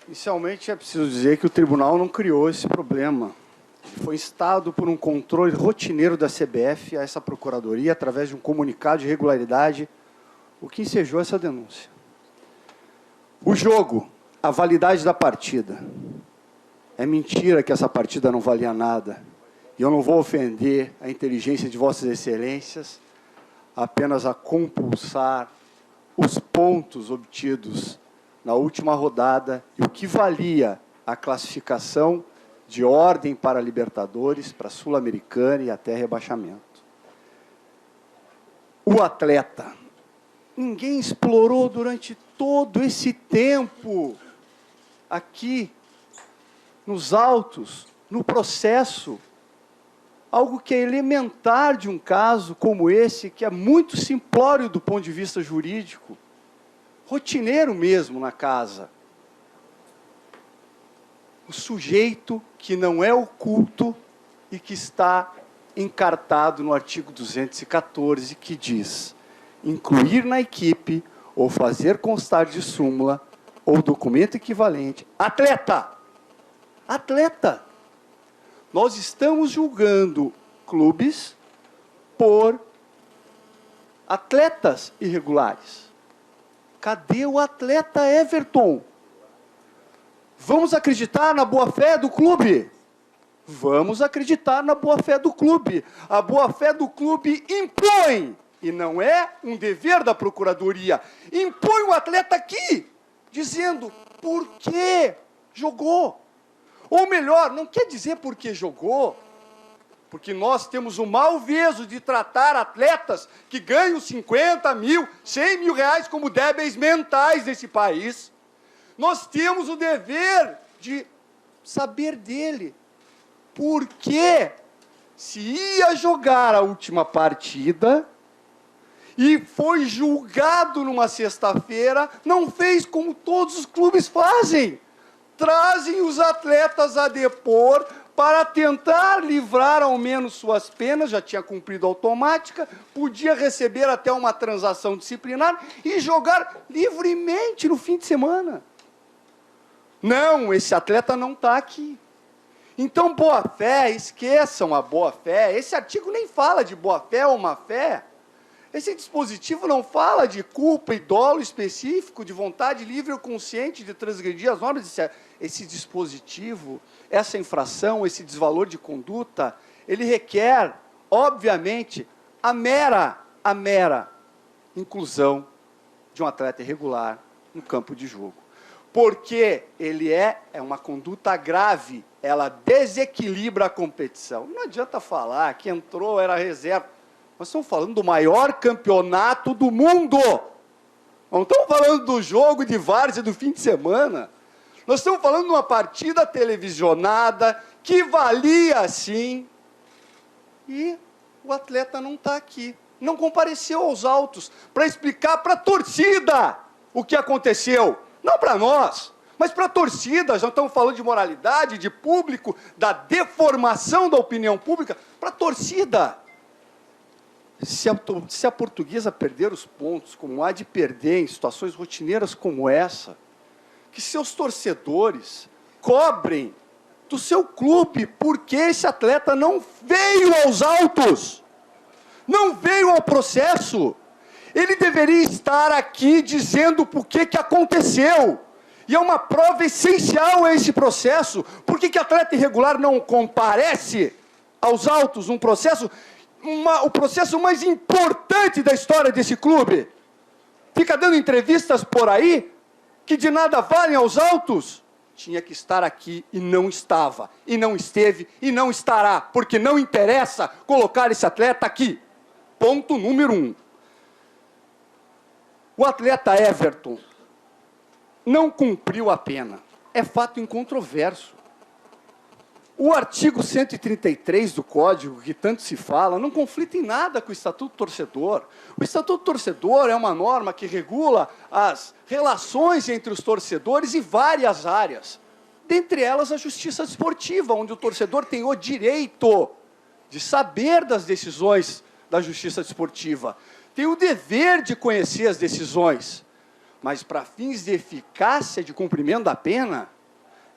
Inicialmente, é preciso dizer que o tribunal não criou esse problema. Foi instado por um controle rotineiro da CBF a essa procuradoria, através de um comunicado de irregularidade, o que ensejou essa denúncia. O jogo, a validade da partida. É mentira que essa partida não valia nada. E eu não vou ofender a inteligência de vossas excelências, apenas a compulsar os pontos obtidos na última rodada e o que valia a classificação de ordem para a Libertadores, para a Sul-Americana e até rebaixamento. O atleta, ninguém explorou durante todo esse tempo, aqui, nos autos, no processo, algo que é elementar de um caso como esse, que é muito simplório do ponto de vista jurídico, rotineiro mesmo na casa. O sujeito que não é oculto e que está encartado no artigo 214, que diz: incluir na equipe ou fazer constar de súmula ou documento equivalente. Atleta! Atleta! Nós estamos julgando clubes por atletas irregulares. Cadê o atleta Everton? Vamos acreditar na boa-fé do clube? Vamos acreditar na boa-fé do clube. A boa-fé do clube impõe, e não é um dever da procuradoria, impõe o atleta aqui, dizendo por que jogou. Ou melhor, não quer dizer por que jogou, porque nós temos o mau veso de tratar atletas que ganham 50 mil, 100 mil reais como débeis mentais nesse país. Nós temos o dever de saber dele por que, se ia jogar a última partida e foi julgado numa sexta-feira, não fez como todos os clubes fazem. Trazem os atletas a depor para tentar livrar ao menos suas penas, já tinha cumprido automática, podia receber até uma transação disciplinar e jogar livremente no fim de semana. Não, esse atleta não está aqui. Então, boa-fé, esqueçam a boa-fé. Esse artigo nem fala de boa-fé ou má-fé. Esse dispositivo não fala de culpa e dolo específico, de vontade livre ou consciente de transgredir as normas. Esse dispositivo, essa infração, esse desvalor de conduta, ele requer, obviamente, a mera inclusão de um atleta irregular no campo de jogo. Porque ele é uma conduta grave, ela desequilibra a competição. Não adianta falar que entrou, era reserva. Nós estamos falando do maior campeonato do mundo. Não estamos falando do jogo de várzea do fim de semana. Nós estamos falando de uma partida televisionada que valia, sim. E o atleta não está aqui. Não compareceu aos autos para explicar para a torcida o que aconteceu. Não para nós, mas para a torcida. Já estamos falando de moralidade, de público, da deformação da opinião pública. Para a torcida. Se a Portuguesa perder os pontos, como há de perder em situações rotineiras como essa, que seus torcedores cobrem do seu clube porque esse atleta não veio aos autos, não veio ao processo. Ele deveria estar aqui dizendo por que aconteceu. E é uma prova essencial a esse processo. Por que atleta irregular não comparece aos autos num processo, o processo mais importante da história desse clube? Fica dando entrevistas por aí que de nada valem aos autos. Tinha que estar aqui e não estava, e não esteve, e não estará, porque não interessa colocar esse atleta aqui. Ponto número 1. O atleta Everton não cumpriu a pena. É fato incontroverso. O artigo 133 do Código, que tanto se fala, não conflita em nada com o Estatuto do Torcedor. O Estatuto do Torcedor é uma norma que regula as relações entre os torcedores em várias áreas. Dentre elas, a justiça desportiva, onde o torcedor tem o direito de saber das decisões da justiça desportiva. Tem o dever de conhecer as decisões. Mas para fins de eficácia de cumprimento da pena,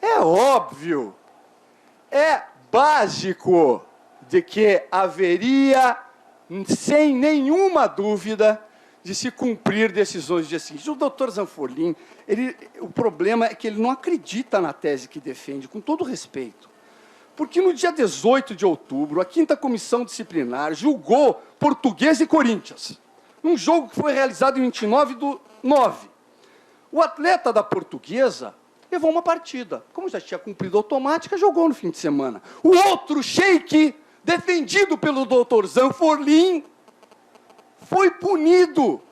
é óbvio, é básico de que haveria, sem nenhuma dúvida, de se cumprir decisões de assim. O doutor Zanforlin, o problema é que ele não acredita na tese que defende, com todo respeito. Porque no dia 18 de outubro, a 5ª Comissão Disciplinar julgou Portuguesa e Corinthians, num jogo que foi realizado em 29/9. O atleta da Portuguesa levou uma partida. Como já tinha cumprido automática, jogou no fim de semana. O outro Sheik, defendido pelo doutor Zanforlin, foi punido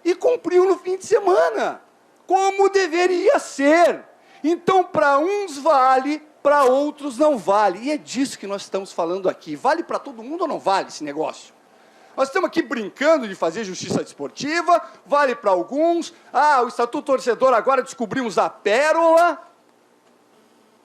e cumpriu no fim de semana, como deveria ser. Então, para uns vale, para outros não vale. E é disso que nós estamos falando aqui. Vale para todo mundo ou não vale esse negócio? Nós estamos aqui brincando de fazer justiça desportiva, vale para alguns. Ah, o Estatuto Torcedor, agora descobrimos a pérola.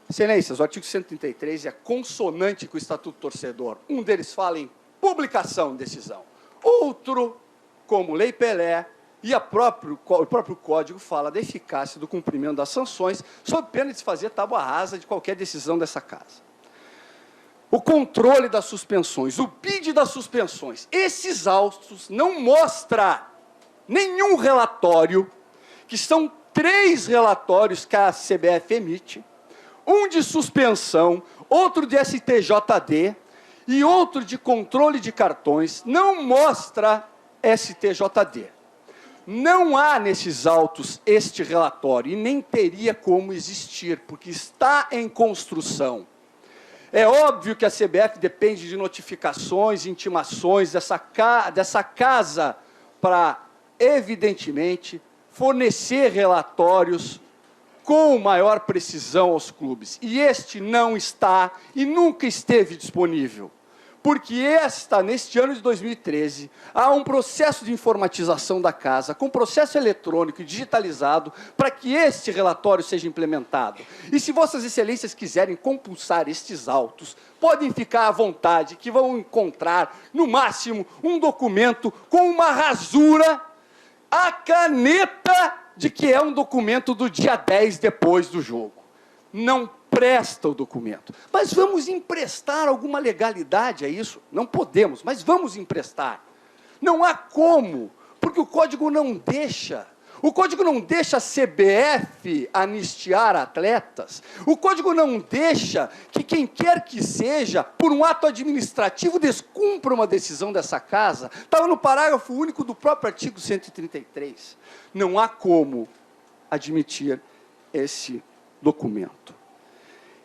Excelências, o artigo 133 é consonante com o Estatuto Torcedor. Um deles fala em publicação de decisão. Outro, como Lei Pelé, e o próprio Código fala da eficácia do cumprimento das sanções, sob pena de se fazer tábua rasa de qualquer decisão dessa casa. O controle das suspensões, o BID das suspensões, esses autos não mostram nenhum relatório, que são 3 relatórios que a CBF emite, um de suspensão, outro de STJD e outro de controle de cartões, não mostra STJD. Não há nesses autos este relatório, e nem teria como existir, porque está em construção. É óbvio que a CBF depende de notificações, intimações dessa casa para, evidentemente, fornecer relatórios com maior precisão aos clubes. E este não está e nunca esteve disponível. Porque neste ano de 2013, há um processo de informatização da casa, com processo eletrônico e digitalizado, para que este relatório seja implementado. E se vossas excelências quiserem compulsar estes autos, podem ficar à vontade, que vão encontrar, no máximo, um documento com uma rasura, a caneta de que é um documento do dia 10 depois do jogo. Não presta o documento. Mas vamos emprestar alguma legalidade a isso? Não podemos, mas vamos emprestar. Não há como, porque o Código não deixa. O Código não deixa a CBF anistiar atletas. O Código não deixa que quem quer que seja, por um ato administrativo, descumpra uma decisão dessa casa. Estava no parágrafo único do próprio artigo 133. Não há como admitir esse documento.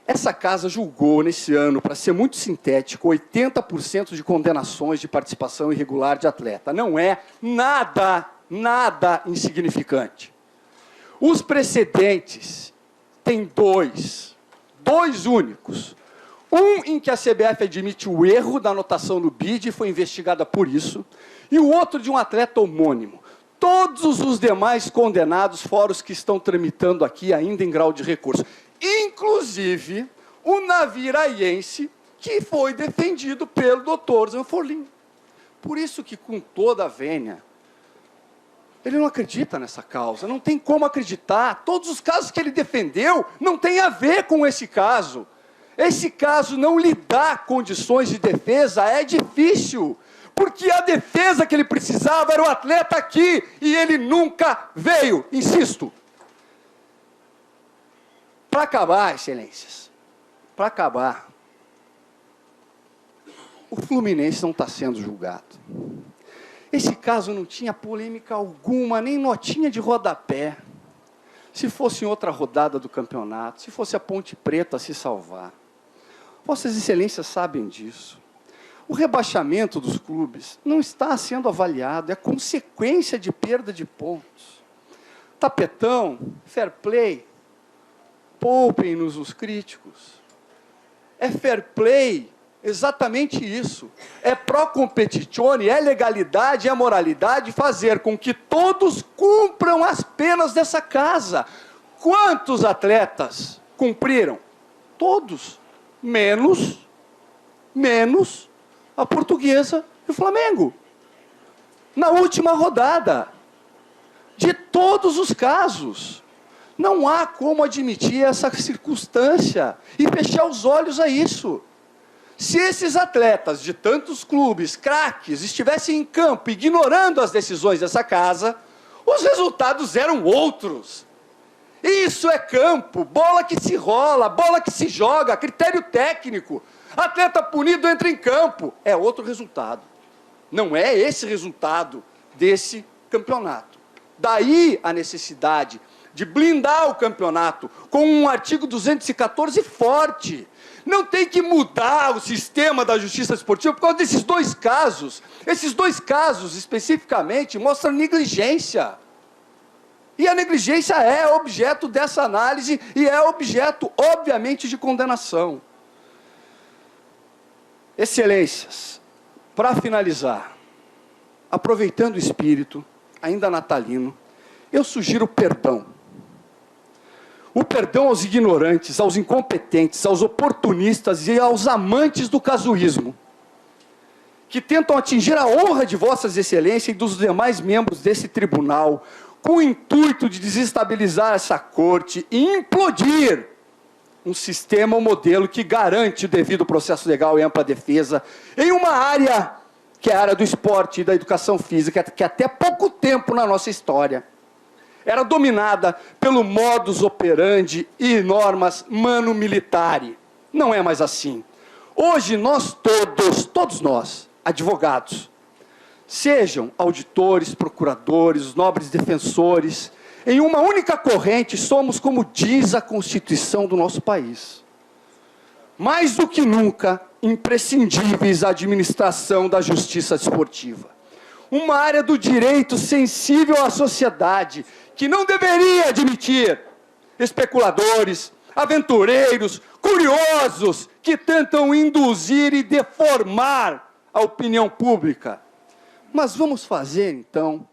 Essa casa julgou, nesse ano, para ser muito sintético, 80% de condenações de participação irregular de atleta. Não é nada insignificante. Os precedentes têm dois únicos. Um em que a CBF admite o erro da anotação no BID e foi investigada por isso, e o outro de um atleta homônimo. Todos os demais condenados, fora os que estão tramitando aqui ainda em grau de recurso. Inclusive o naviraiense, que foi defendido pelo doutor Zanforlin. Por isso que, com toda a vênia, ele não acredita nessa causa, não tem como acreditar. Todos os casos que ele defendeu não têm a ver com esse caso. Esse caso não lhe dá condições de defesa, é difícil, porque a defesa que ele precisava era o atleta aqui, e ele nunca veio, insisto. Para acabar, excelências, para acabar, o Fluminense não está sendo julgado. Esse caso não tinha polêmica alguma, nem notinha de rodapé. Se fosse em outra rodada do campeonato, se fosse a Ponte Preta a se salvar. Vossas excelências sabem disso. O rebaixamento dos clubes não está sendo avaliado, é consequência de perda de pontos. Tapetão, fair play, poupem-nos os críticos. É fair play, exatamente isso. É pró-competitione, é legalidade, é moralidade fazer com que todos cumpram as penas dessa casa. Quantos atletas cumpriram? Todos. Menos a Portuguesa e o Flamengo. Na última rodada. de todos os casos. Não há como admitir essa circunstância e fechar os olhos a isso. Se esses atletas de tantos clubes, craques, estivessem em campo ignorando as decisões dessa casa, os resultados eram outros. Isso é campo, bola que se rola, bola que se joga, critério técnico. Atleta punido entra em campo, é outro resultado. Não é esse resultado desse campeonato. Daí a necessidade de blindar o campeonato com um artigo 214 forte. Não tem que mudar o sistema da justiça esportiva por causa desses dois casos. Esses dois casos, especificamente, mostram negligência. E a negligência é objeto dessa análise e é objeto, obviamente, de condenação. Excelências, para finalizar, aproveitando o espírito, ainda natalino, eu sugiro perdão. O perdão aos ignorantes, aos incompetentes, aos oportunistas e aos amantes do casuísmo, que tentam atingir a honra de vossas excelências e dos demais membros desse tribunal, com o intuito de desestabilizar essa corte e implodir um sistema ou modelo que garante o devido processo legal e ampla defesa em uma área que é a área do esporte e da educação física, que até pouco tempo na nossa história era dominada pelo modus operandi e normas manu militari. Não é mais assim. Hoje nós todos nós, advogados, sejam auditores, procuradores, nobres defensores, em uma única corrente somos, como diz a Constituição do nosso país, mais do que nunca imprescindíveis à administração da justiça esportiva. Uma área do direito sensível à sociedade, que não deveria admitir especuladores, aventureiros, curiosos, que tentam induzir e deformar a opinião pública. Mas vamos fazer, então,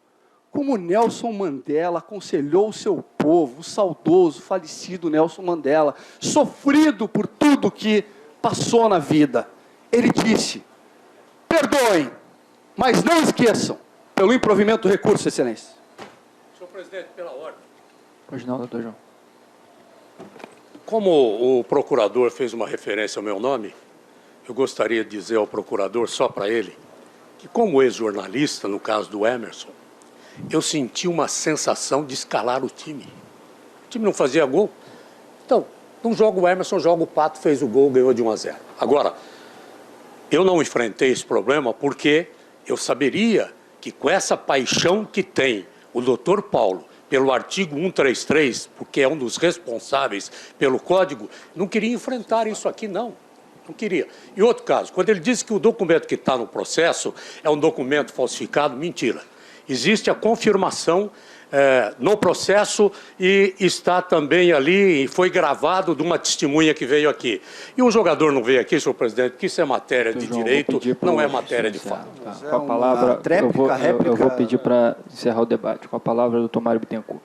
como Nelson Mandela aconselhou o seu povo, o saudoso, falecido Nelson Mandela, sofrido por tudo que passou na vida. Ele disse: perdoem, mas não esqueçam, pelo improvimento do recurso, excelência. Senhor presidente, pela ordem. Pois não, doutor João. Como o procurador fez uma referência ao meu nome, eu gostaria de dizer ao procurador, só para ele, que como ex-jornalista, no caso do Emerson, eu senti uma sensação de escalar o time. O time não fazia gol. Então, não joga o Emerson, joga o Pato, fez o gol, ganhou de 1-0. Agora, eu não enfrentei esse problema porque eu saberia que com essa paixão que tem o doutor Paulo pelo artigo 133, porque é um dos responsáveis pelo código, não queria enfrentar isso aqui, não. Não queria. E outro caso, quando ele diz que o documento que está no processo é um documento falsificado, mentira. Existe a confirmação no processo e está também ali, e foi gravado de uma testemunha que veio aqui. E um jogador não veio aqui, senhor presidente, porque isso é matéria de direito, não é matéria de fato. Com a palavra, eu vou pedir para encerrar o debate. Com a palavra, doutor Mário Bittencourt.